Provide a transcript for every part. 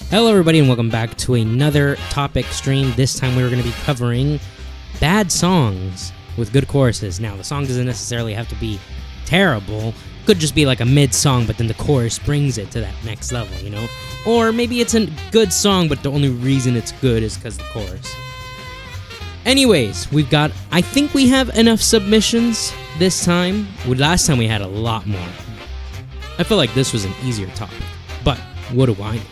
Hello everybody and welcome back to another topic stream. This time we're going to be covering bad songs with good choruses. Now the song doesn't necessarily have to be terrible. Could just be like a mid song, but then the chorus brings it to that next level, you know? Or maybe it's a good song, but the only reason it's good is because of the chorus. Anyways, I think we have enough submissions this time. Last time we had a lot more. I feel like this was an easier topic, but what do I know?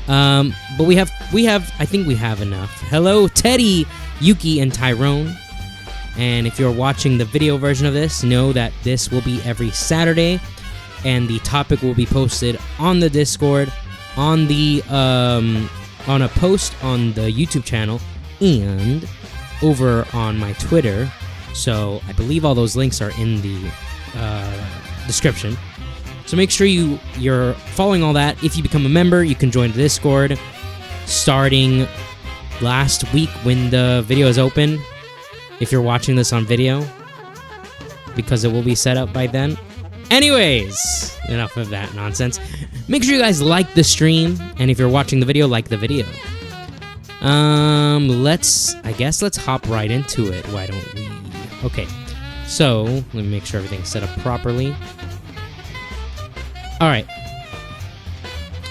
But I think we have enough. Hello, Teddy, Yuki, and Tyrone. And if you're watching the video version of this, know that this will be every Saturday, and the topic will be posted on the Discord, on the on a post on the YouTube channel, and over on my Twitter. So I believe all those links are in the description. So make sure you're following all that. If you become a member, you can join the Discord starting last week when the video is open. If you're watching this on video, because it will be set up by then. Anyways, enough of that nonsense. Make sure you guys like the stream, and if you're watching the video, like the video. Let's hop right into it. Why don't we? Okay, so let me make sure everything's set up properly. Alright.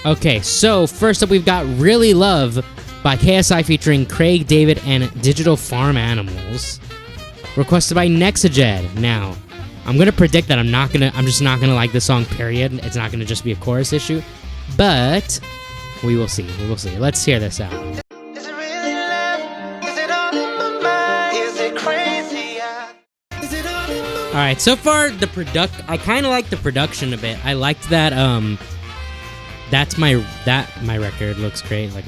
Okay, so first up we've got Really Love by KSI featuring Craig, David, and Digital Farm Animals. Requested by Nexajed. Now, I'm gonna predict that I'm just not gonna like this song, period. It's not gonna just be a chorus issue. But we will see. Let's hear this out. Alright, so far I kinda like the production a bit. I liked that my record looks great, like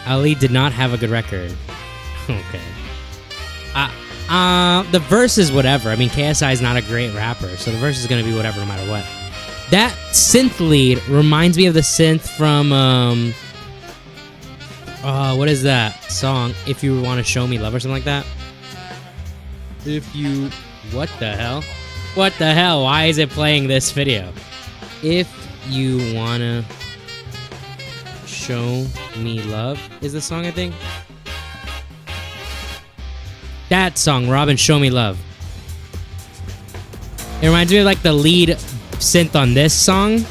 Ali did not have a good record. Okay. The verse is whatever. I mean, KSI is not a great rapper, so the verse is gonna be whatever no matter what. That synth lead reminds me of the synth from what is that song? If You Want to Show Me Love or something like that. What the hell? What the hell? Why is it playing this video? If You Wanna Show Me Love is the song, I think. That song, Robin, Show Me Love. It reminds me of like the lead synth on this song.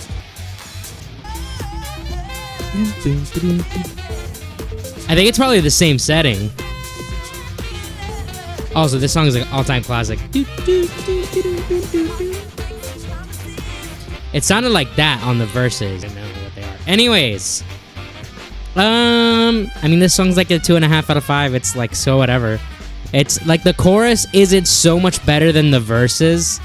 I think it's probably the same setting. Also, this song is like an all-time classic. It sounded like that on the verses. I don't know what they are. Anyways. I mean, this song's like a 2.5 out of 5. It's like so whatever. It's like the chorus isn't so much better than the verses,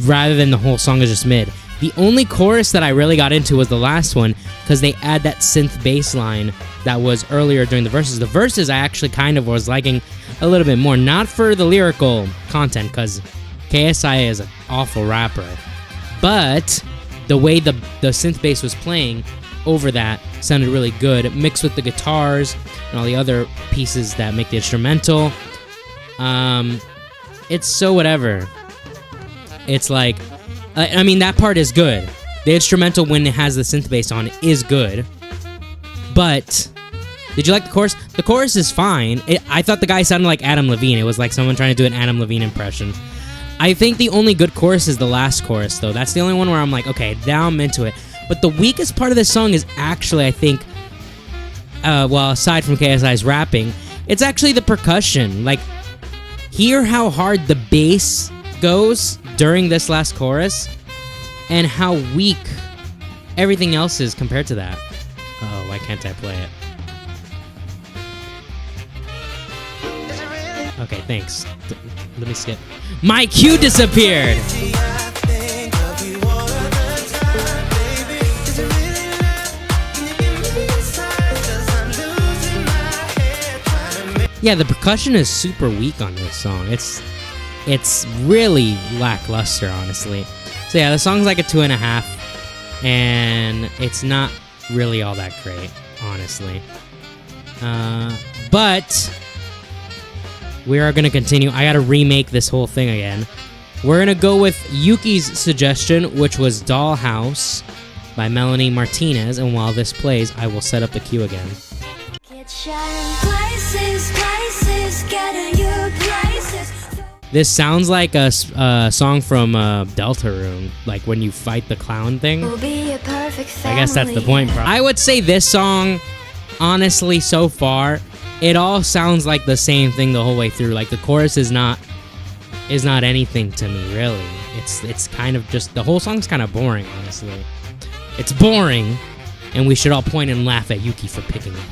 rather than the whole song is just mid. The only chorus that I really got into was the last one, because they add that synth bass line that was earlier during the verses. The verses I actually kind of was liking a little bit more, not for the lyrical content, because KSI is an awful rapper, but the way the synth bass was playing over that sounded really good, mixed with the guitars and all the other pieces that make the instrumental. It's so whatever. It's like, I mean, that part is good. The instrumental, when it has the synth bass on, is good. But did you like the chorus? The chorus is fine. I thought the guy sounded like Adam Levine. It was like someone trying to do an Adam Levine impression. I think the only good chorus is the last chorus, though. That's the only one where I'm like, okay, now I'm into it. But the weakest part of this song is actually, I think, well, aside from KSI's rapping, it's actually the percussion. Like, hear how hard the bass goes during this last chorus, and how weak everything else is compared to that. Oh, why can't I play it? Okay, thanks. Let me skip. My cue disappeared! Yeah, the percussion is super weak on this song. It's really lackluster, honestly. So yeah, the song's like a 2.5, and it's not really all that great, honestly. But we are gonna continue. I gotta remake this whole thing again. We're gonna go with Yuki's suggestion, which was Dollhouse by Melanie Martinez, and while this plays, I will set up the cue again. This sounds like a song from Deltarune, like when you fight the clown thing. I guess that's the point, bro. I would say this song, honestly, so far, it all sounds like the same thing the whole way through. Like the chorus is not anything to me, really. It's kind of just, the whole song's kind of boring, honestly. It's boring, and we should all point and laugh at Yuki for picking it.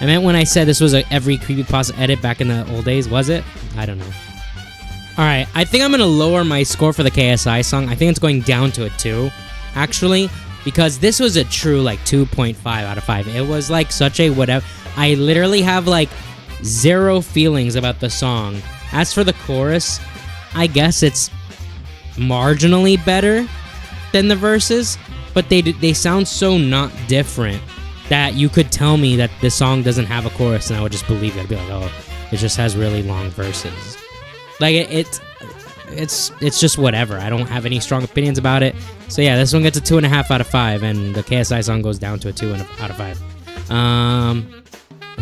I meant when I said this was every creepypasta edit back in the old days, was it? I don't know. Alright, I think I'm going to lower my score for the KSI song. I think it's going down to a 2, actually, because this was a true, like, 2.5 out of 5. It was, like, such a whatever. I literally have, like, 0 feelings about the song. As for the chorus, I guess it's marginally better than the verses, but they sound so not different that you could tell me that this song doesn't have a chorus and I would just believe it. I'd be like, oh, it just has really long verses. Like, it's just whatever. I don't have any strong opinions about it. So yeah, this one gets a 2.5 out of 5, and the KSI song goes down to a 2 out of 5.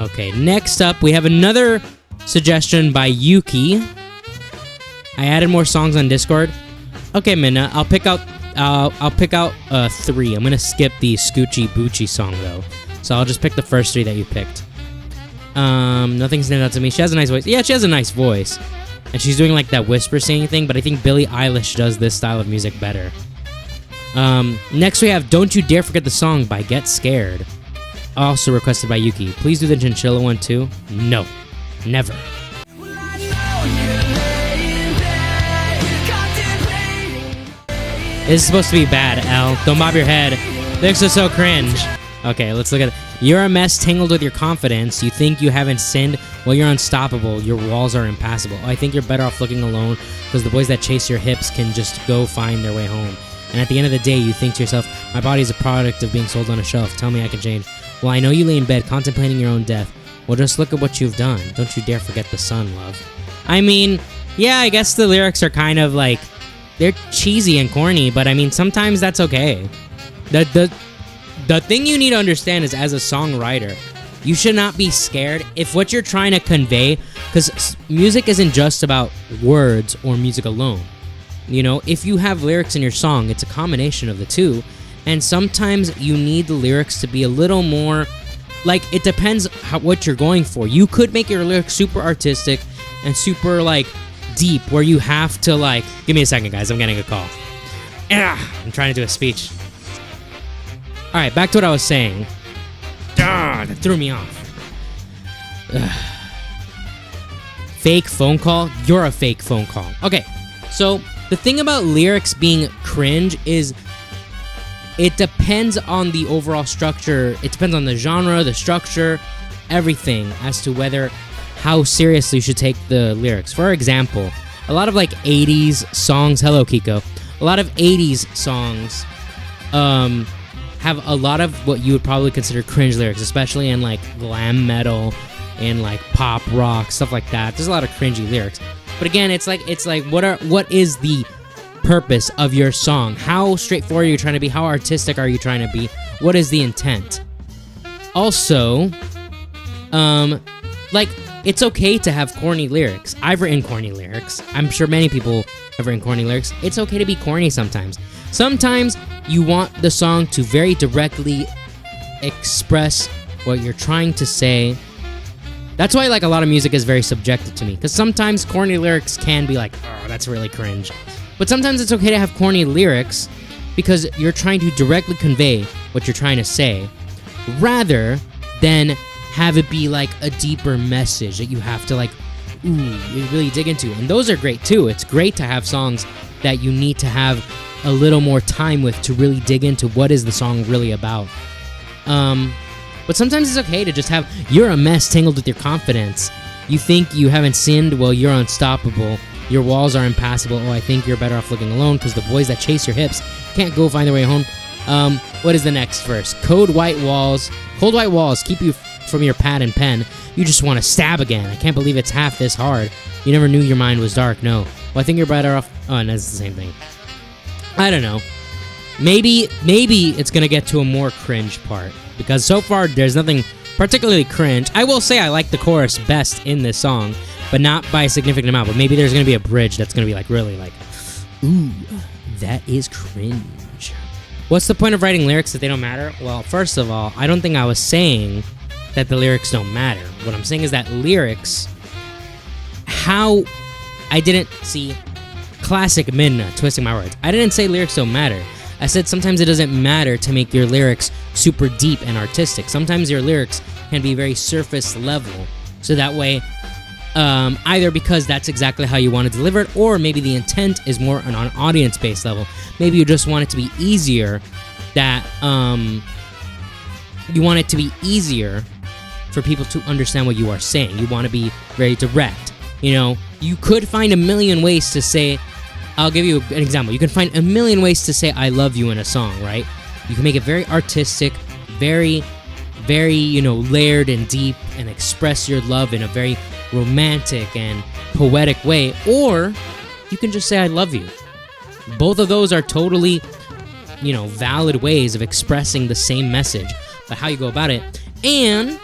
Okay, next up, we have another suggestion by Yuki. I added more songs on Discord. Okay, Minna, I'll pick out 3. I'm gonna skip the Scoochie Boochie song though, so I'll just pick the first 3 that you picked. Nothing stands out to me. She has a nice voice. Yeah, she has a nice voice, and she's doing like that whisper singing thing. But I think Billie Eilish does this style of music better. Next we have "Don't You Dare Forget the Song" by Get Scared, also requested by Yuki. Please do the Chinchilla one too. No, never. This is supposed to be bad, L. Don't bob your head. Lyrics are so cringe. Okay, let's look at it. You're a mess tangled with your confidence. You think you haven't sinned? Well, you're unstoppable. Your walls are impassable. I think you're better off looking alone, because the boys that chase your hips can just go find their way home. And at the end of the day, you think to yourself, my body is a product of being sold on a shelf. Tell me I can change. Well, I know you lay in bed contemplating your own death. Well, just look at what you've done. Don't you dare forget the sun, love. I mean, yeah, I guess the lyrics are kind of like, they're cheesy and corny, but I mean, sometimes that's okay. The thing you need to understand is, as a songwriter, you should not be scared if what you're trying to convey, because music isn't just about words or music alone. You know, if you have lyrics in your song, it's a combination of the two, and sometimes you need the lyrics to be a little more, like, it depends what you're going for. You could make your lyrics super artistic and super, like, deep, where you have to, like, give me a second, guys, I'm getting a call. I'm trying to do a speech. Alright, back to what I was saying. That threw me off. Fake phone call? You're a fake phone call. Okay, so the thing about lyrics being cringe is it depends on the overall structure. It depends on the genre, the structure, everything, as to whether how seriously you should take the lyrics. For example, a lot of like 80s songs, hello Kiko, a lot of 80s songs have a lot of what you would probably consider cringe lyrics, especially in like glam metal and like pop rock, stuff like that. There's a lot of cringy lyrics. But again, it's like what is the purpose of your song? How straightforward are you trying to be? How artistic are you trying to be? What is the intent? Also, like, it's okay to have corny lyrics. I've written corny lyrics. I'm sure many people have written corny lyrics. It's okay to be corny sometimes. Sometimes you want the song to very directly express what you're trying to say. That's why, like, a lot of music is very subjective to me, because sometimes corny lyrics can be like, oh, that's really cringe. But sometimes it's okay to have corny lyrics because you're trying to directly convey what you're trying to say, rather than have it be like a deeper message that you have to, like, really dig into. And those are great too. It's great to have songs that you need to have a little more time with to really dig into what is the song really about. But sometimes it's okay to just have, you're a mess tangled with your confidence. You think you haven't sinned? Well, you're unstoppable. Your walls are impassable. Oh, I think you're better off looking alone, because the boys that chase your hips can't go find their way home. What is the next verse? Cold white walls keep you from your pad and pen. You just want to stab again. I can't believe it's half this hard. You never knew your mind was dark. No. Well, I think you're better off. Oh, and that's the same thing. I don't know. Maybe it's gonna get to a more cringe part, because so far there's nothing particularly cringe. I will say I like the chorus best in this song, but not by a significant amount. But maybe there's gonna be a bridge that's gonna be like really like, ooh, that is cringe. What's the point of writing lyrics if they don't matter? Well, first of all, I don't think I was saying that the lyrics don't matter. What I'm saying is that lyrics, classic Midna, twisting my words. I didn't say lyrics don't matter. I said sometimes it doesn't matter to make your lyrics super deep and artistic. Sometimes your lyrics can be very surface level. So that way, either because that's exactly how you want to deliver it, or maybe the intent is more on an audience-based level. Maybe you just want it to be easier for people to understand what you are saying. You want to be very direct. You know, you could find a million ways to say, I'll give you an example. You can find a million ways to say I love you in a song, right? You can make it very artistic, very, very, layered and deep, and express your love in a very romantic and poetic way, or you can just say I love you. Both of those are totally, valid ways of expressing the same message, but how you go about it. And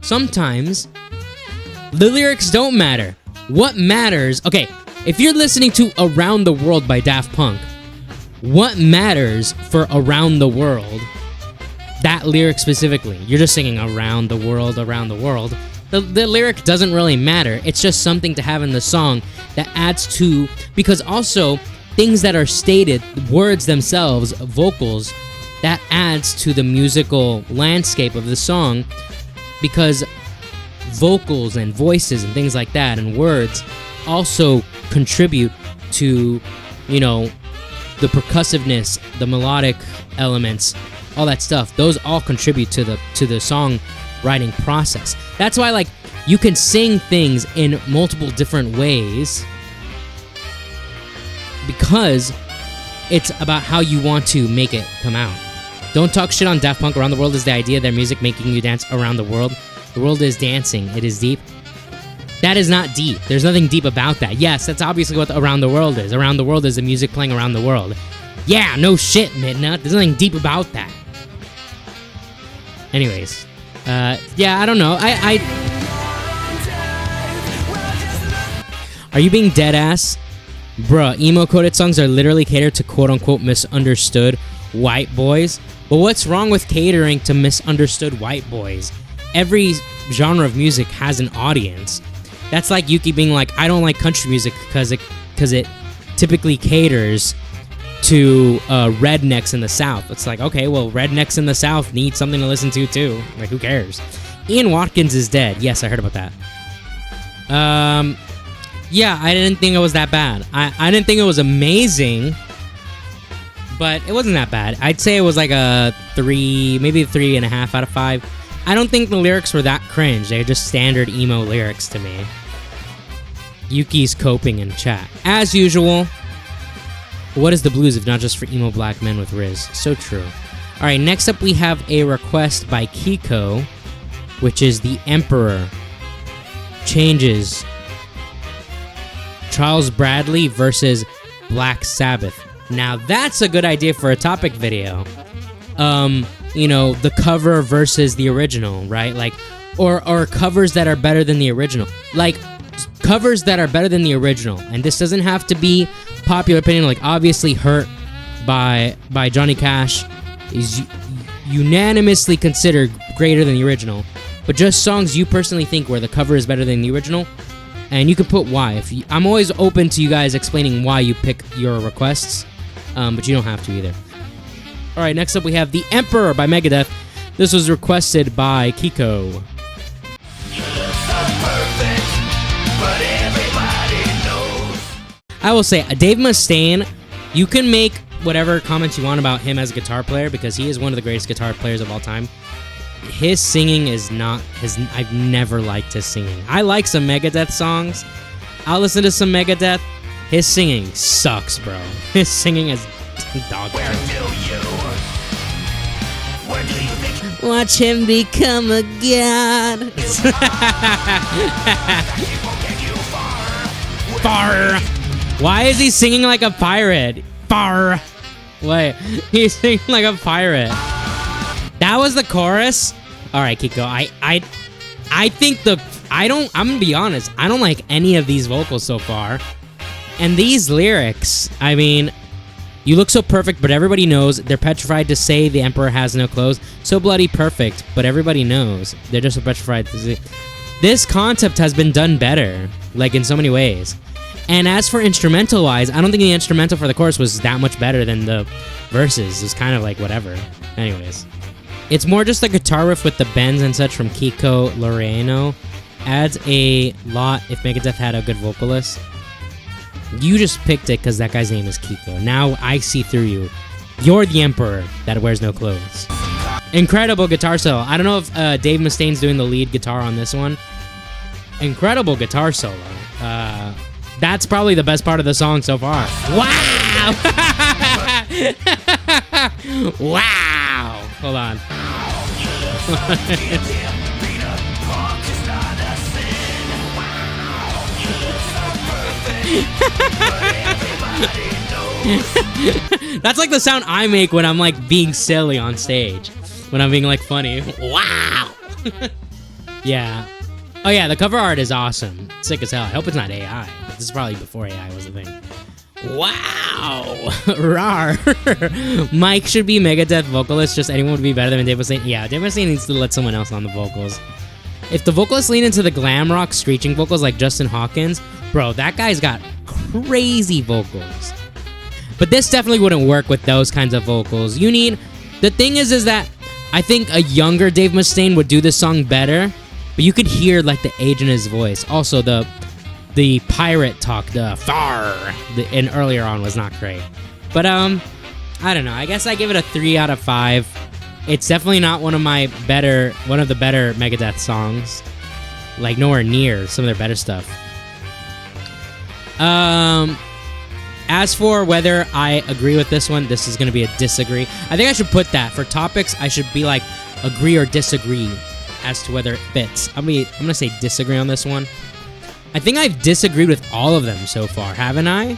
sometimes the lyrics don't matter. What matters, okay, if you're listening to Around the World by Daft Punk, what matters for Around the World, that lyric specifically, you're just singing around the world, the lyric doesn't really matter. It's just something to have in the song that adds to, because also things that are stated, words themselves, vocals, that adds to the musical landscape of the song, because vocals and voices and things like that and words also contribute to, the percussiveness, the melodic elements, all that stuff. Those all contribute to the song writing process. That's why, you can sing things in multiple different ways, because it's about how you want to make it come out. Don't talk shit on Daft Punk. Around the World is the idea of their music making you dance around the world. The world is dancing. It is deep. That is not deep. There's nothing deep about that. Yes, that's obviously what Around the World is. Around the World is the music playing around the world. Yeah, no shit, Midna. There's nothing deep about that. Anyways. Yeah, I don't know. Are you being dead ass? Bruh, emo-coded songs are literally catered to quote-unquote misunderstood white boys. But what's wrong with catering to misunderstood white boys? Every genre of music has an audience. That's like Yuki being like, I don't like country music because it typically caters to rednecks in the South. It's like, okay, well, rednecks in the South need something to listen to too. Like, who cares? Ian Watkins is dead. Yes, I heard about that. Yeah, I didn't think it was that bad. I didn't think it was amazing, but it wasn't that bad. I'd say it was like a 3, maybe a 3.5 out of 5. I don't think the lyrics were that cringe. They're just standard emo lyrics to me. Yuki's coping in chat. As usual, what is the blues if not just for emo black men with Riz? So true. Alright, next up we have a request by Kiko, which is The Emperor. Changes. Charles Bradley versus Black Sabbath. Now that's a good idea for a topic video. The cover versus the original, right? Like, or covers that are better than the original. Like, covers that are better than the original. And this doesn't have to be popular opinion. Like, obviously Hurt by Johnny Cash is unanimously considered greater than the original. But just songs you personally think where the cover is better than the original. And you can put why. I'm always open to you guys explaining why you pick your requests. But you don't have to either. Alright, next up we have The Emperor by Megadeth. This was requested by Kiko. You look so perfect, but everybody knows. I will say, Dave Mustaine, you can make whatever comments you want about him as a guitar player, because he is one of the greatest guitar players of all time. His singing is not I've never liked his singing. I like some Megadeth songs. I'll listen to some Megadeth. His singing sucks, bro. His singing is dog Where do you think? Watch him become a god. Far. Why is he singing like a pirate? Far. Wait, he's singing like a pirate. That was the chorus? All right, Kiko. I think I'm gonna be honest. I don't like any of these vocals so far. And these lyrics, I mean, you look so perfect, but everybody knows. They're petrified to say the emperor has no clothes. So bloody perfect, but everybody knows. They're just so petrified to say. This concept has been done better, like in so many ways. And as for instrumental-wise, I don't think the instrumental for the chorus was that much better than the verses. It's kind of like whatever. Anyways. It's more just the guitar riff with the bends and such from Kiko Laureano. Adds a lot if Megadeth had a good vocalist. You just picked it because that guy's name is Kiko. Now I see through you. You're the emperor that wears no clothes. Incredible guitar solo. I don't know if Dave Mustaine's doing the lead guitar on this one. Incredible guitar solo. That's probably the best part of the song so far. Wow! Wow! Hold on. That's like the sound I make when I'm like being silly on stage. When I'm being like funny. Wow! Yeah. Oh yeah, the cover art is awesome. Sick as hell. I hope it's not AI. This is probably before AI was a thing. Wow! Rar! Mike should be Megadeth vocalist. Just anyone would be better than Dave Mustaine. Yeah, Dave Mustaine needs to let someone else on the vocals. If the vocalists lean into the glam rock screeching vocals like Justin Hawkins, bro, that guy's got crazy vocals. But this definitely wouldn't work with those kinds of vocals. You need... The thing is that I think a younger Dave Mustaine would do this song better, but you could hear like the age in his voice. Also, the pirate talk, the far, and earlier on was not great. But I don't know. I guess I give it a 3 out of 5. It's definitely not one of the better Megadeth songs. Like nowhere near some of their better stuff. As for whether I agree with this one, this is going to be a disagree. I think I should put that for topics. I should be like agree or disagree as to whether it fits. I'm gonna say disagree on this one. I think I've disagreed with all of them so far, haven't I?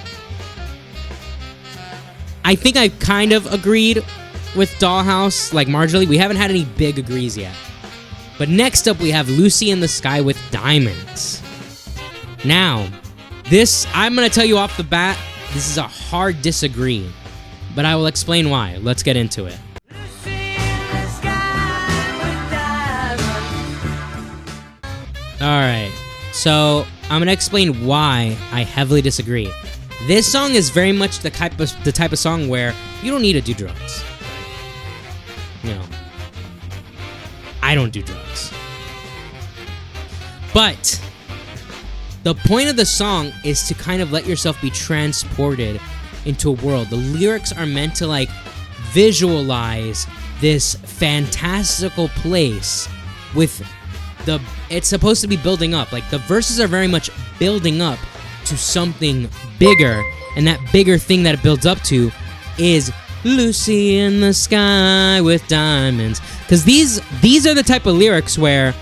I think I've kind of agreed with Dollhouse, like marginally. We haven't had any big agrees yet. But next up, we have Lucy in the Sky with Diamonds. Now, this, I'm going to tell you off the bat, this is a hard disagree. But I will explain why. Let's get into it. Alright, so I'm going to explain why I heavily disagree. This song is very much the type of song where you don't need to do drugs. You know, I don't do drugs. But the point of the song is to kind of let yourself be transported into a world. The lyrics are meant to like visualize this fantastical place with it's supposed to be building up. Like the verses are very much building up to something bigger, and that bigger thing that it builds up to is Lucy in the Sky with Diamonds. Because these are the type of lyrics where,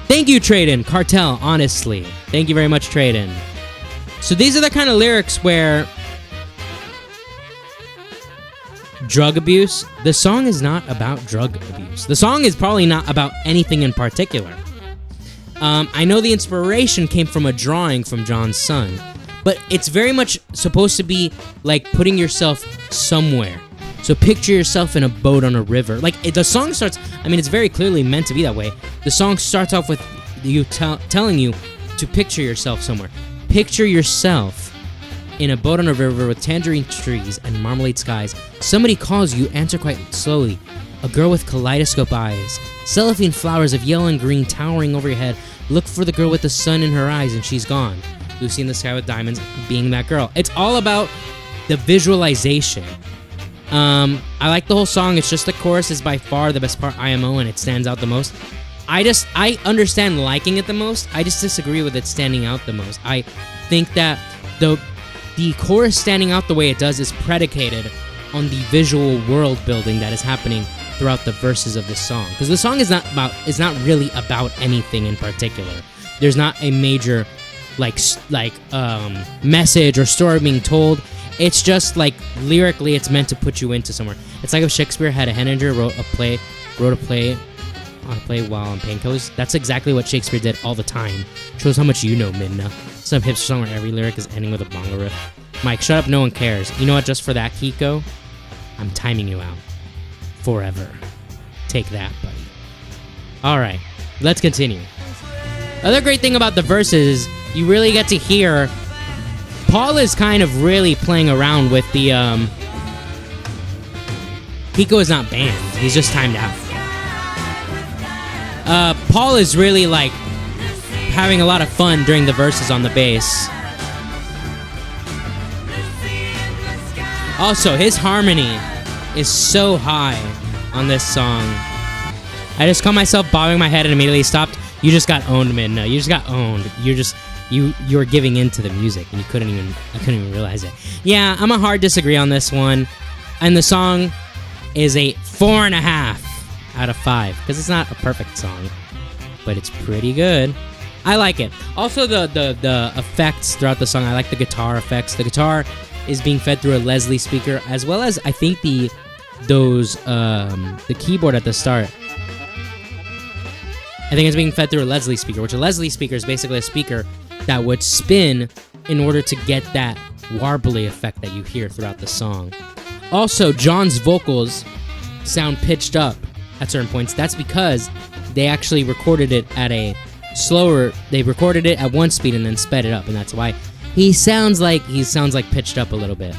thank you, Traden, Cartel, honestly. Thank you very much, Traden. So these are the kind of lyrics where drug abuse. The song is not about drug abuse. The song is probably not about anything in particular. I know the inspiration came from a drawing from John's son, but it's very much supposed to be like putting yourself somewhere. So picture yourself in a boat on a river. Like the song starts, I mean, it's very clearly meant to be that way. The song starts off with you telling you to picture yourself somewhere. Picture yourself in a boat on a river with tangerine trees and marmalade skies. Somebody calls you, answer quite slowly. A girl with kaleidoscope eyes. Cellophane flowers of yellow and green towering over your head. Look for the girl with the sun in her eyes and she's gone. Lucy in the Sky with Diamonds being that girl. It's all about the visualization. I like the whole song. It's just the chorus is by far the best part, IMO, and it stands out the most. I understand liking it the most. I just disagree with it standing out the most. I think that the chorus standing out the way it does is predicated on the visual world building that is happening throughout the verses of this song. Because the song is not really about anything in particular. There's not a major like message or story being told. It's just like lyrically, it's meant to put you into somewhere. It's like if Shakespeare had a Henninger wrote a play on a play while on painkillers. That's exactly what Shakespeare did all the time. Shows how much you know, Midna. Some hipster song where every lyric is ending with a bongo riff. Mike, shut up, no one cares. You know what? Just for that, Kiko, I'm timing you out forever. Take that, buddy. All right, let's continue. Other great thing about the verses, you really get to hear Paul is kind of really playing around with the Kiko is not banned. He's just timed out. Paul is really like having a lot of fun during the verses on the bass. Also, his harmony is so high on this song. I just caught myself bobbing my head and immediately stopped. You just got owned, Midna. You just got owned. You were giving into the music and you couldn't even realize it. Yeah, I'm a hard disagree on this one. And the song is a 4.5 out of 5 because it's not a perfect song, but it's pretty good. I like it. Also, the effects throughout the song. I like the guitar effects. The guitar is being fed through a Leslie speaker, as well as I think the keyboard at the start. I think it's being fed through a Leslie speaker, which a Leslie speaker is basically a speaker that would spin in order to get that warbly effect that you hear throughout the song. Also, John's vocals sound pitched up at certain points. That's because they actually recorded it at a slower. They recorded it at one speed and then sped it up, and that's why he sounds like pitched up a little bit.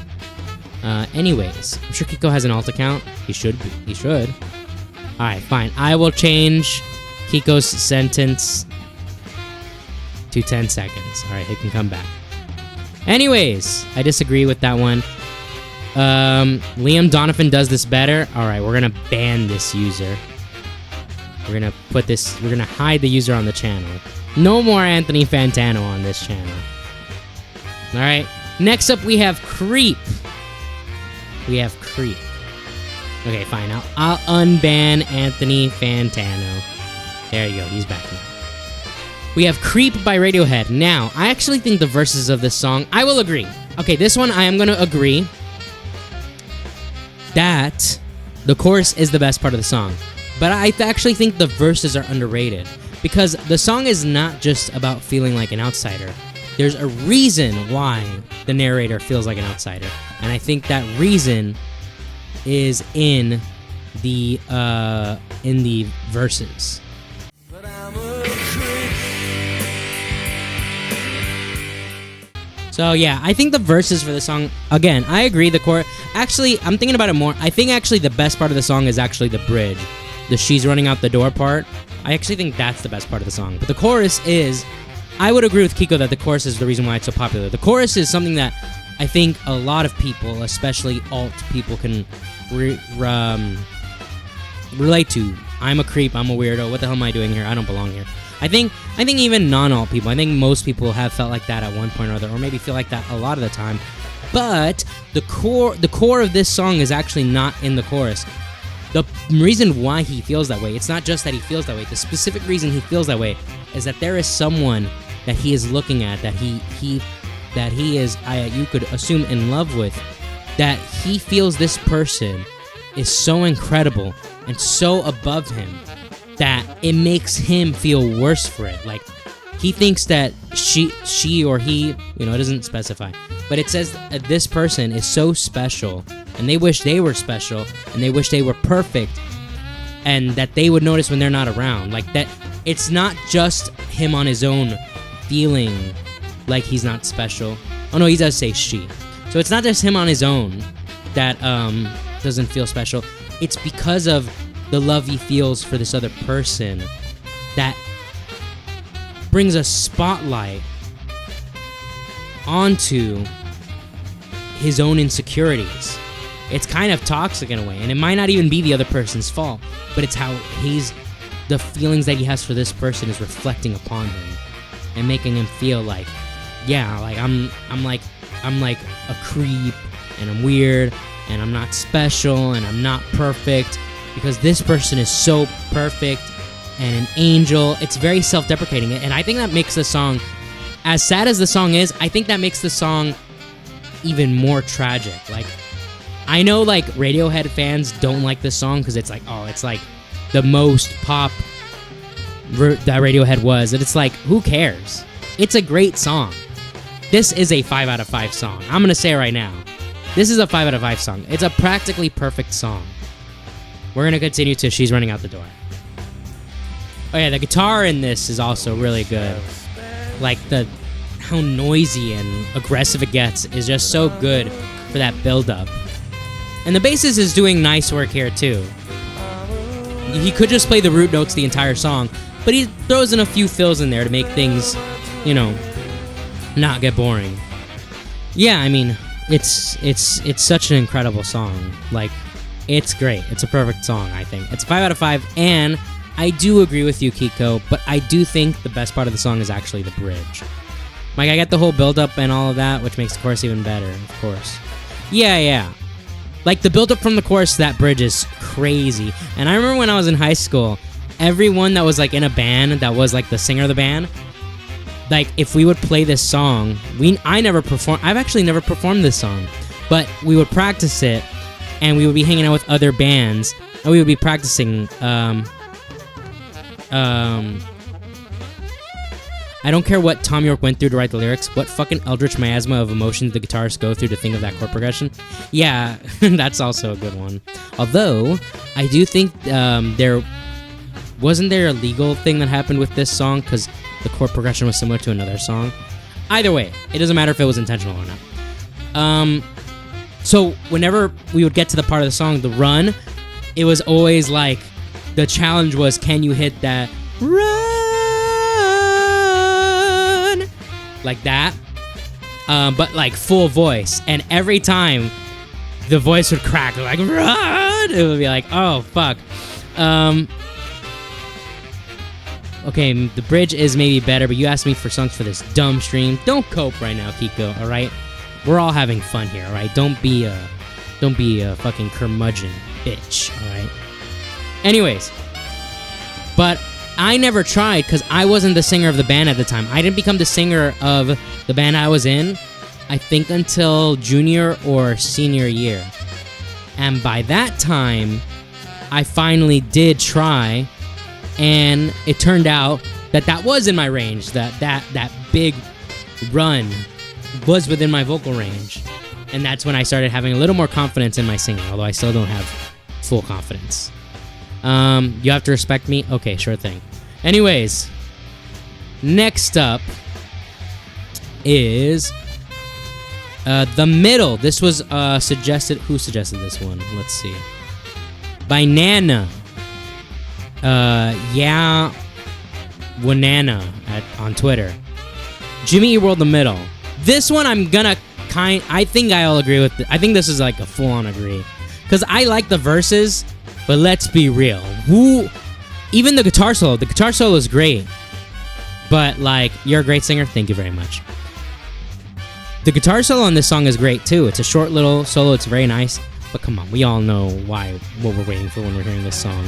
Anyways, I'm sure Kiko has an alt account. He should. All right, fine. I will change Kiko's sentence to 10 seconds. All right, he can come back. Anyways, I disagree with that one. Liam Donovan does this better. All right, we're gonna ban this user. We're gonna hide the user on the channel. No more Anthony Fantano on this channel. All right, next up we have Creep. Okay, fine. I'll unban Anthony Fantano. There you go, he's back now. We have Creep by Radiohead. Now, I actually think the verses of this song, I will agree. Okay, this one I am going to agree that the chorus is the best part of the song. But I actually think the verses are underrated because the song is not just about feeling like an outsider. There's a reason why the narrator feels like an outsider. And I think that reason is in the verses. So yeah, I think the verses for the song, again, I agree, the chorus, actually, I'm thinking about it more, I think actually the best part of the song is actually the bridge, the she's running out the door part. I actually think that's the best part of the song, but the chorus is, I would agree with Kiko that the chorus is the reason why it's so popular. The chorus is something that I think a lot of people, especially alt people, can relate to. I'm a creep, I'm a weirdo, what the hell am I doing here, I don't belong here. I think even non-alt people, I think most people have felt like that at one point or other, or maybe feel like that a lot of the time. But the core of this song is actually not in the chorus. The reason why he feels that way, it's not just that he feels that way. The specific reason he feels that way is that there is someone that he is looking at, that he is, you could assume, in love with, that he feels this person is so incredible and so above him that it makes him feel worse for it. Like, he thinks that she or he, it doesn't specify, but it says that this person is so special, and they wish they were special, and they wish they were perfect, and that they would notice when they're not around. Like, that it's not just him on his own feeling like he's not special. Oh no, he does say she. So it's not just him on his own that doesn't feel special. It's because of the love he feels for this other person that brings a spotlight onto his own insecurities. It's kind of toxic in a way, and it might not even be the other person's fault, but it's how the feelings that he has for this person is reflecting upon him and making him feel like, yeah, like I'm like a creep, and I'm weird, and I'm not special, and I'm not perfect, because this person is so perfect and an angel. It's very self-deprecating, and I think that makes the song, as sad as the song is, I think that makes the song even more tragic. Like, I know like Radiohead fans don't like this song because it's like, oh, it's like the most pop that Radiohead was, and it's like, who cares? It's a great song. This is a 5 out of 5 song. I'm gonna say it right now. This is a 5 out of 5 song. It's a practically perfect song. We're gonna continue to She's Running Out the Door. Oh yeah, the guitar in this is also really good. Like how noisy and aggressive it gets is just so good for that build-up. And the bassist is doing nice work here too. He could just play the root notes the entire song, but he throws in a few fills in there to make things, you know, not get boring. Yeah, I mean, it's such an incredible song. Like, it's great. It's a perfect song, I think. It's a 5 out of 5, and I do agree with you, Kiko, but I do think the best part of the song is actually the bridge. Like, I get the whole build-up and all of that, which makes the chorus even better, of course. Yeah. Like, the build-up from the chorus to that bridge is crazy. And I remember when I was in high school, everyone that was, like, in a band that was, like, the singer of the band, like, if we would play this song, I've actually never performed this song, but we would practice it, and we would be hanging out with other bands, and we would be practicing, I don't care what Tom York went through to write the lyrics. What fucking eldritch miasma of emotions the guitarists go through to think of that chord progression. Yeah, that's also a good one. Although, I do think there a legal thing that happened with this song because the chord progression was similar to another song. Either way, it doesn't matter if it was intentional or not. So whenever we would get to the part of the song, the run, it was always like, the challenge was, can you hit that run? Like that, but like full voice, and every time the voice would crack, like run, it would be like, oh fuck. Okay, the bridge is maybe better, but you asked me for songs for this dumb stream. Don't cope right now, Kiko. All right, we're all having fun here. All right, don't be a fucking curmudgeon bitch. All right. Anyways, but I never tried because I wasn't the singer of the band at the time. I didn't become the singer of the band I was in, I think, until junior or senior year. And by that time, I finally did try, and it turned out that was in my range. That big run was within my vocal range. And that's when I started having a little more confidence in my singing, although I still don't have full confidence. You have to respect me? Okay, sure thing. Anyways, next up is The Middle. This was suggested. Who suggested this one? Let's see. By Nana. Yeah, Wanana on Twitter. Jimmy Eat World, The Middle. This one I'm gonna I think I'll agree with. I think this is like a full-on agree. Because I like the verses, but let's be real. Even the guitar solo is great. But, like, you're a great singer. Thank you very much. The guitar solo on this song is great, too. It's a short little solo. It's very nice. But come on, we all know what we're waiting for when we're hearing this song.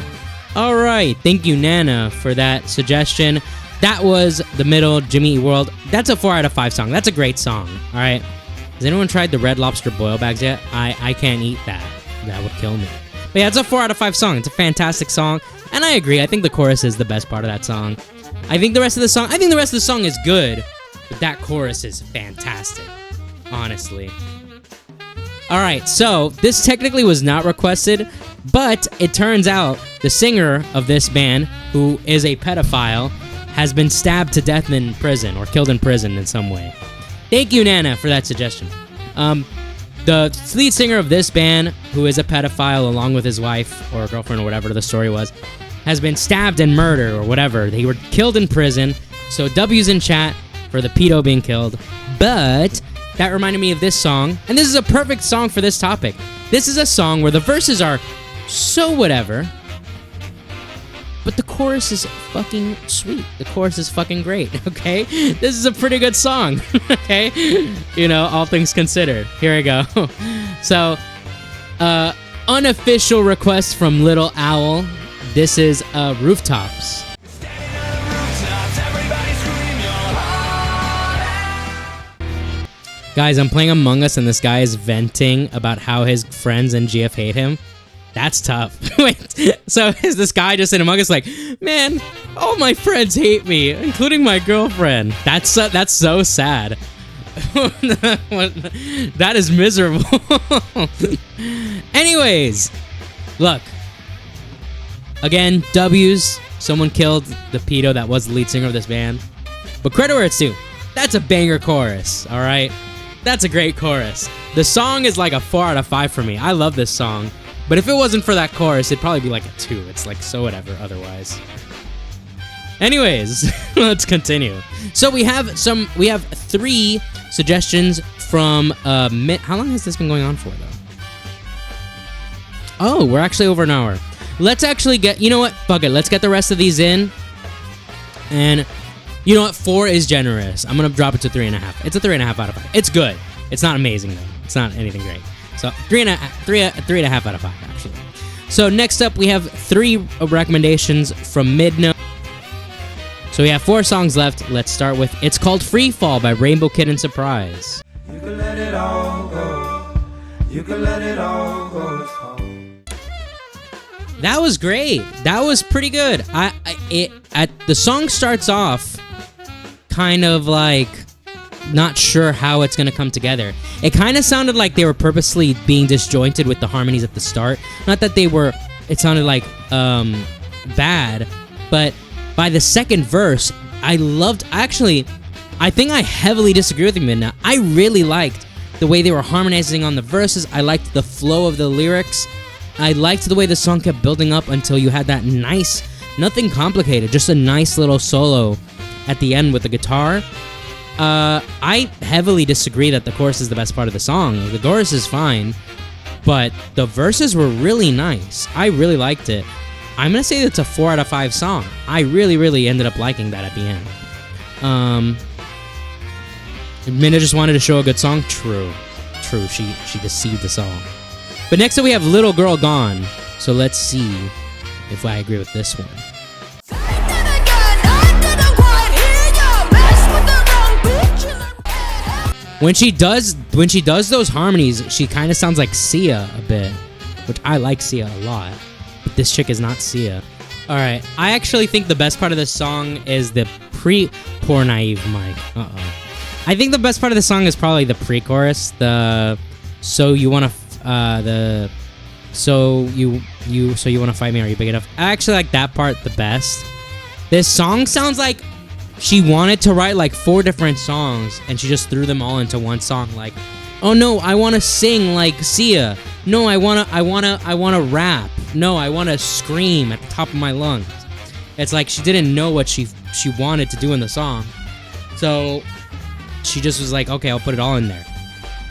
All right. Thank you, Nana, for that suggestion. That was The Middle, Jimmy Eat World. That's a 4 out of 5 song. That's a great song. All right. Has anyone tried the Red Lobster boil bags yet? I can't eat that. That would kill me. But yeah, it's a 4 out of 5 song. It's a fantastic song. And I agree. I think the chorus is the best part of that song. I think the rest of the song is good, but that chorus is fantastic. Honestly. Alright, so this technically was not requested, but it turns out the singer of this band, who is a pedophile, has been stabbed to death in prison, or killed in prison in some way. Thank you, Nana, for that suggestion. The lead singer of this band, who is a pedophile along with his wife, or girlfriend, or whatever the story was, has been stabbed and murdered, or whatever. They were killed in prison, so W's in chat for the pedo being killed. But that reminded me of this song, and this is a perfect song for this topic. This is a song where the verses are so whatever, but the chorus is fucking sweet. The chorus is fucking great, okay? This is a pretty good song, okay? You know, all things considered. Here we go. So, unofficial request from Little Owl. This is Rooftops. Guys, I'm playing Among Us and this guy is venting about how his friends in GF hate him. That's tough. Wait, so is this guy just in Among Us like, man, all my friends hate me, including my girlfriend. That's so sad. That is miserable. Anyways, look. Again, W's. Someone killed the pedo that was the lead singer of this band. But credit where it's due. That's a banger chorus, all right? That's a great chorus. The song is like a 4 out of 5 for me. I love this song. But if it wasn't for that chorus, it'd probably be like a 2. It's like so whatever otherwise. Anyways, let's continue. So we have 3 suggestions from how long has this been going on for though? Oh, we're actually over an hour. Let's actually get, you know what? Fuck it. Let's get the rest of these in. And you know what? 4 is generous. I'm going to drop it to 3.5. It's a 3.5 out of 5. It's good. It's not amazing though. It's not anything great. So 3.5 out of 5 actually. So next up we have 3 recommendations from Midno. So we have 4 songs left. Let's start with It's Called Freefall by Rainbow Kitten Surprise. You can let it all go. You can let it all go. That was great. That was pretty good. The song starts off kind of like not sure how it's gonna come together. It kind of sounded like they were purposely being disjointed with the harmonies at the start. Not that they were. It sounded like bad, but by the second verse, I loved. Actually, I think I heavily disagree with you, Midna. I really liked the way they were harmonizing on the verses. I liked the flow of the lyrics. I liked the way the song kept building up until you had that nice, nothing complicated, just a nice little solo at the end with the guitar. I heavily disagree that the chorus is the best part of the song. The chorus is fine, but the verses were really nice. I really liked it. I'm gonna say it's a 4 out of 5 song. I really, really ended up liking that at the end. Minna just wanted to show a good song. True. She deceived us all. But next up we have Little Girl Gone. So let's see if I agree with this one. When she does those harmonies, she kind of sounds like Sia a bit, which I like Sia a lot. But this chick is not Sia. All right, I actually think the best part of this song is the poor naive Mike. I think the best part of the song is probably the pre-chorus. So you wanna fight me? Are you big enough? I actually like that part the best. This song sounds like she wanted to write like 4 different songs and she just threw them all into one song. Like, oh no, I want to sing like Sia. No, I wanna rap. No, I wanna scream at the top of my lungs. It's like she didn't know what she wanted to do in the song, so she just was like, okay, I'll put it all in there.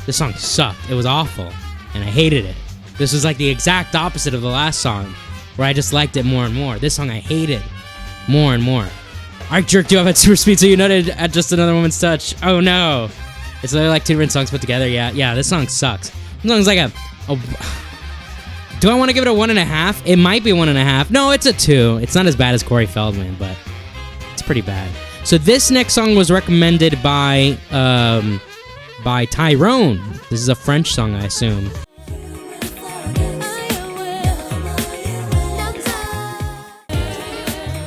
This song sucked. It was awful, and I hated it. This was like the exact opposite of the last song, where I just liked it more and more. This song I hated more and more. Arc jerked you up at super speed, so you nutted at just another woman's touch. Oh no. It's literally like 2 different songs put together. Yeah, this song sucks. This song's like a do I want to give it a 1.5? It might be 1.5. No, it's a 2. It's not as bad as Corey Feldman, but it's pretty bad. So this next song was recommended by Tyrone. This is a French song, I assume.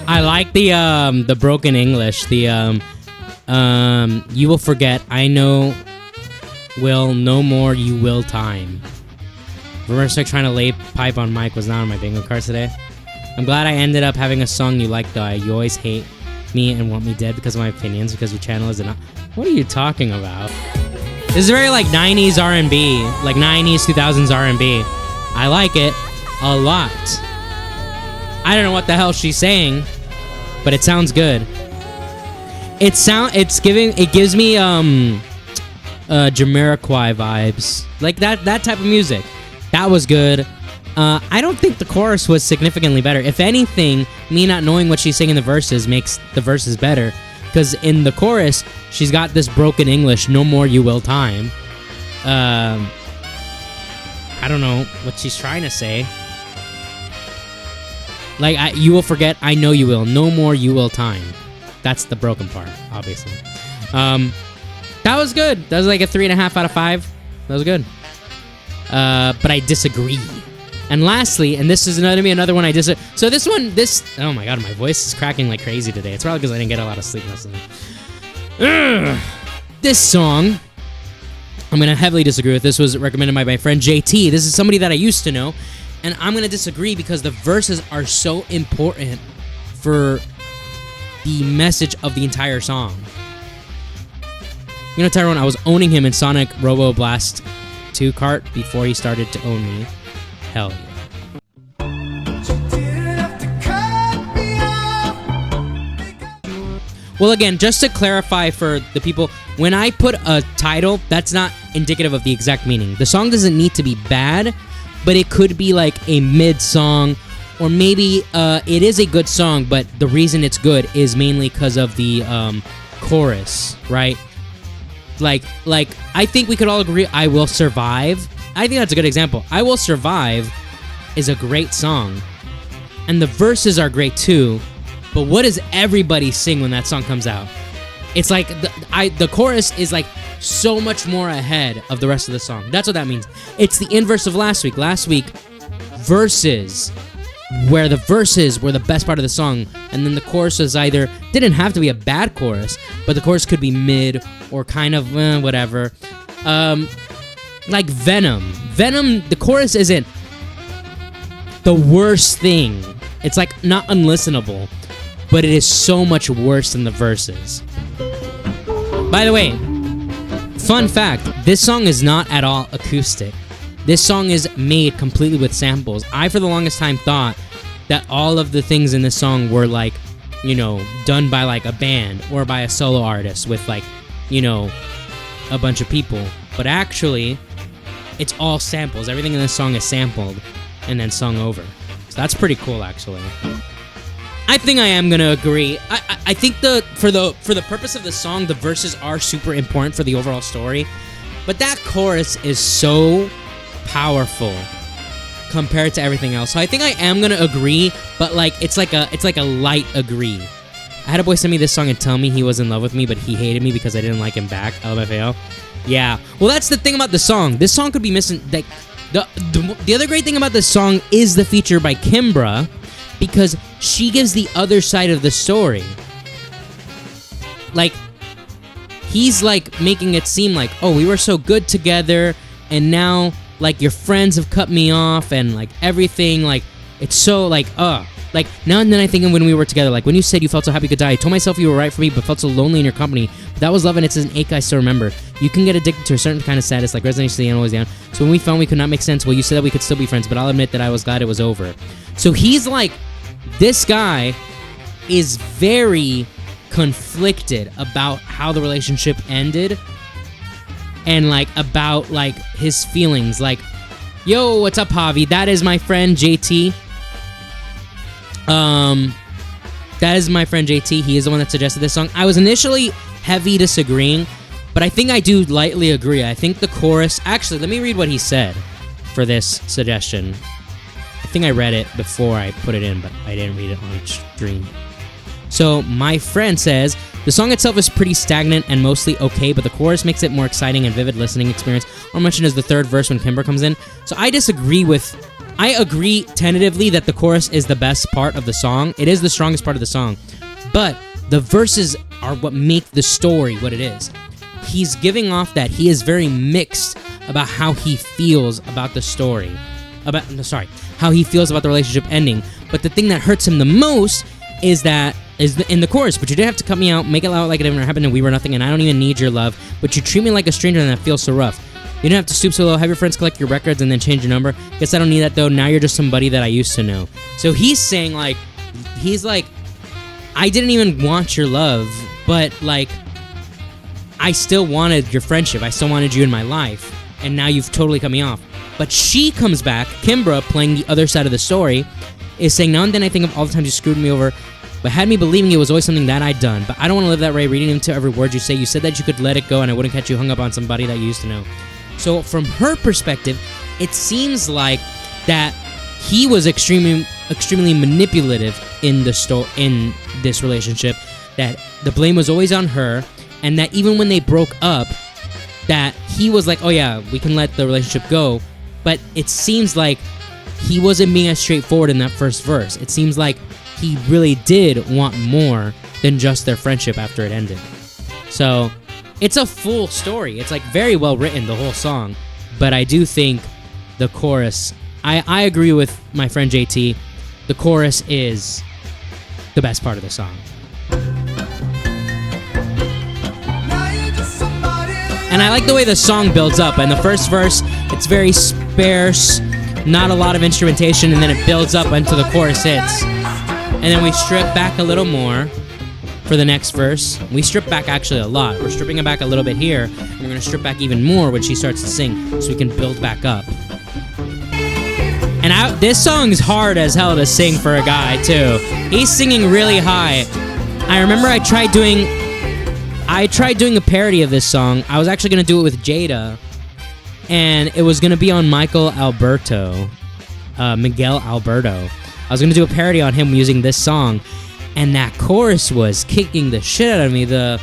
I like the broken English. You will forget. I know. Will no more. You will time. Remember, like trying to lay pipe on Mike was not on my bingo card today. I'm glad I ended up having a song you like though. You always hate me and want me dead because of my opinions because your channel is enough. What are you talking about? This is very like 90s R&B, like 90s 2000s R&B. I like it a lot. I don't know what the hell she's saying, but it sounds good. It gives me Jamiroquai vibes, like that type of music. That was good. I don't think the chorus was significantly better. If anything, me not knowing what she's saying in the verses makes the verses better. Because in the chorus, she's got this broken English, no more you will time. I don't know what she's trying to say. Like, you will forget, I know you will. No more you will time. That's the broken part, obviously. That was good. That was like a 3.5 out of 5. That was good. But I disagree. And lastly, and this is another one I disagree. So oh my god, my voice is cracking like crazy today. It's probably because I didn't get a lot of sleep last night. This song, I'm going to heavily disagree with. This was recommended by my friend JT. This is somebody that I used to know. And I'm going to disagree because the verses are so important for the message of the entire song. You know, Tyrone, I was owning him in Sonic Robo Blast 2 Kart before he started to own me. Hell yeah. Well, again, just to clarify for the people, when I put a title, that's not indicative of the exact meaning. The song doesn't need to be bad, but it could be like a mid-song, or maybe it is a good song, but the reason it's good is mainly because of the chorus, right? Like, I think we could all agree, I Will Survive. I think that's a good example. I Will Survive is a great song, and the verses are great too, but what does everybody sing when that song comes out? It's like, the chorus is like so much more ahead of the rest of the song. That's what that means. It's the inverse of last week. Last week, verses, where the verses were the best part of the song, and then the chorus was either, didn't have to be a bad chorus, but the chorus could be mid or kind of whatever. Like Venom, the chorus isn't the worst thing. It's like not unlistenable, but it is so much worse than the verses. By the way, fun fact, this song is not at all acoustic. This song is made completely with samples. I, for the longest time, thought that all of the things in this song were like, you know, done by like a band or by a solo artist with like, you know, a bunch of people. But actually, it's all samples. Everything in this song is sampled and then sung over. So that's pretty cool, actually. I think I am gonna agree. I think for the purpose of the song, the verses are super important for the overall story, but that chorus is so powerful compared to everything else. So I think I am gonna agree, but like it's like a light agree. I had a boy send me this song and tell me he was in love with me, but he hated me because I didn't like him back. LMFAO. Yeah. Well, that's the thing about the song. This song could be missing. Like the other great thing about this song is the feature by Kimbra, because she gives the other side of the story. Like, he's like making it seem like, oh, we were so good together, and now like your friends have cut me off, and like everything, like it's so like like now and then I think of when we were together, like when you said you felt so happy Gotye, I told myself you were right for me, but felt so lonely in your company. But that was love, and it's an ache I still remember. You can get addicted to a certain kind of sadness, like resonance to the end, always down. So when we found we could not make sense, well, you said that we could still be friends, but I'll admit that I was glad it was over. So he's like, this guy is very conflicted about how the relationship ended, and like about like his feelings. Like, yo, what's up, Javi? That is my friend JT. That is my friend JT. He is the one that suggested this song. I was initially heavy disagreeing, but I think I do lightly agree. I think the chorus... Actually, let me read what he said for this suggestion. I think I read it before I put it in, but I didn't read it on stream. So, my friend says, the song itself is pretty stagnant and mostly okay, but the chorus makes it more exciting and vivid listening experience. Or mentioned as the third verse when Kimbra comes in. So, I agree tentatively that the chorus is the best part of the song. It is the strongest part of the song. But the verses are what make the story what it is. He's giving off that he is very mixed about how he feels about the story. How he feels about the relationship ending. But the thing that hurts him the most is in the chorus. But you didn't have to cut me out, make it out like it never happened and we were nothing, and I don't even need your love. But you treat me like a stranger and that feels so rough. You don't have to stoop so low, have your friends collect your records, and then change your number. Guess I don't need that, though. Now you're just somebody that I used to know. So he's saying, like, I didn't even want your love, but, like, I still wanted your friendship. I still wanted you in my life, and now you've totally cut me off. But she comes back, Kimbra, playing the other side of the story, is saying, now and then I think of all the times you screwed me over, but had me believing it was always something that I'd done. But I don't want to live that way, reading into every word you say. You said that you could let it go, and I wouldn't catch you hung up on somebody that you used to know. So from her perspective, it seems like that he was extremely manipulative in this relationship, that the blame was always on her, and that even when they broke up, that he was like, oh yeah, we can let the relationship go, but it seems like he wasn't being as straightforward in that first verse. It seems like he really did want more than just their friendship after it ended. So it's a full story. It's like very well written, the whole song, but I do think the chorus, I agree with my friend JT, the chorus is the best part of the song. And I like the way the song builds up. In the first verse, it's very sparse, not a lot of instrumentation, and then it builds up until the chorus hits. And then we strip back a little more for the next verse. We strip back actually a lot. We're stripping it back a little bit here, and we're going to strip back even more when she starts to sing, so we can build back up. And this song's hard as hell to sing for a guy, too. He's singing really high. I remember I tried doing a parody of this song. I was actually going to do it with Jada, and it was going to be on Miguel Alberto. I was going to do a parody on him using this song, and that chorus was kicking the shit out of me. The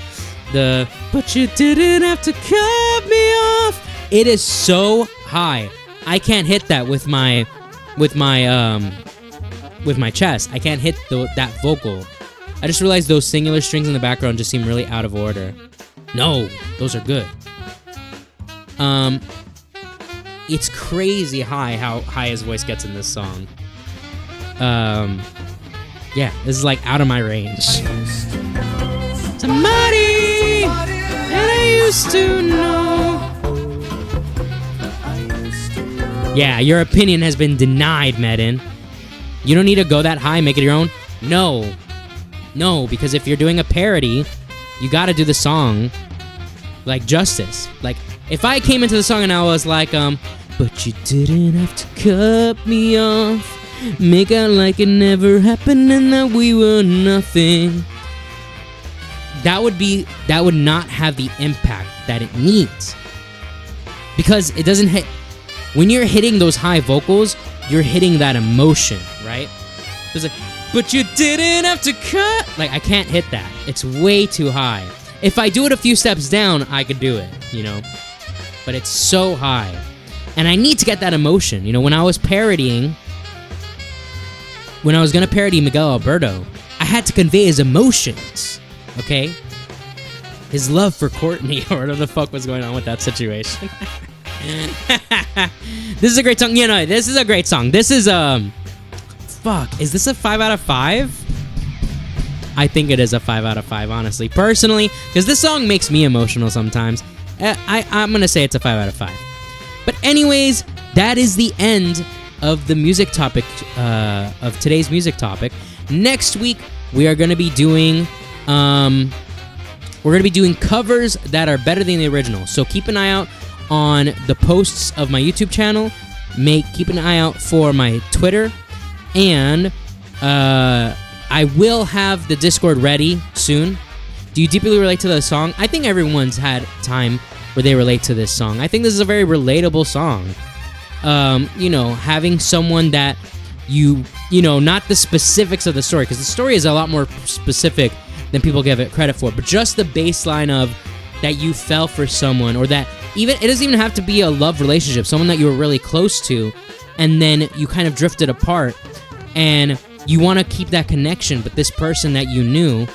but you didn't have to cut me off. It is so high. I can't hit that with my chest. I can't hit that vocal. I just realized those singular strings in the background just seem really out of order. No, those are good. It's crazy high how high his voice gets in this song. Yeah, this is like out of my range. Somebody that I used to know. Yeah, your opinion has been denied, Medin. You don't need to go that high, make it your own. No, because if you're doing a parody, you gotta do the song like justice. Like, if I came into the song and I was like, but you didn't have to cut me off, make out like it never happened and that we were nothing, that would not have the impact that it needs. Because it doesn't hit. When you're hitting those high vocals, you're hitting that emotion, right? There's like, but you didn't have to cut. Like, I can't hit that. It's way too high. If I do it a few steps down, I could do it, you know? But it's so high. And I need to get that emotion. You know, when I was going to parody Miguel Alberto, I had to convey his emotions, okay? His love for Courtney, or whatever the fuck was going on with that situation. This is a great song. You know, this is a great song. This is, fuck, is this a 5 out of 5? I think it is a 5 out of 5, honestly. Personally, because this song makes me emotional sometimes. I'm going to say it's a 5 out of 5. But anyways, that is the end of the music topic, of today's music topic. Next week, we are going to be doing, covers that are better than the original. So keep an eye out on the posts of my YouTube channel. Keep an eye out for my Twitter. And I will have the Discord ready soon. Do you deeply relate to the song? I think everyone's had time where they relate to this song. I think this is a very relatable song. You know, having someone that you know, not the specifics of the story, because the story is a lot more specific than people give it credit for, but just the baseline of that you fell for someone, or that even, it doesn't even have to be a love relationship, someone that you were really close to, and then you kind of drifted apart, and you want to keep that connection, but this person that you knew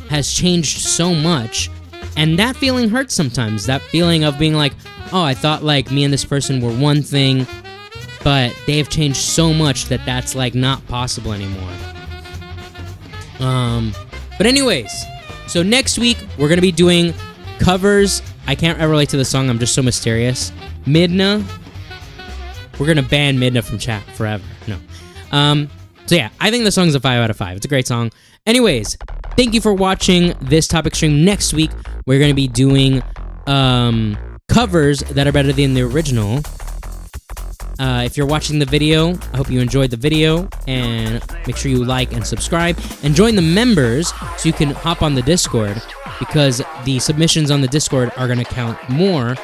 has changed so much, and that feeling hurts sometimes. That feeling of being like, oh, I thought like me and this person were one thing, but they have changed so much that that's like not possible anymore. But anyways, so next week we're gonna be doing covers. I can't relate to the song. I'm just so mysterious. Midna. We're gonna ban Midna from chat forever. No. So yeah, I think the song's a 5 out of 5. It's a great song. Anyways, thank you for watching this topic stream. Next week, we're going to be doing covers that are better than the original. If you're watching the video, I hope you enjoyed the video, and make sure you like and subscribe, and join the members so you can hop on the Discord, because the submissions on the Discord are going to count more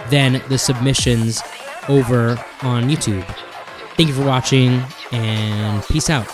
than the submissions over on YouTube. Thank you for watching, and peace out.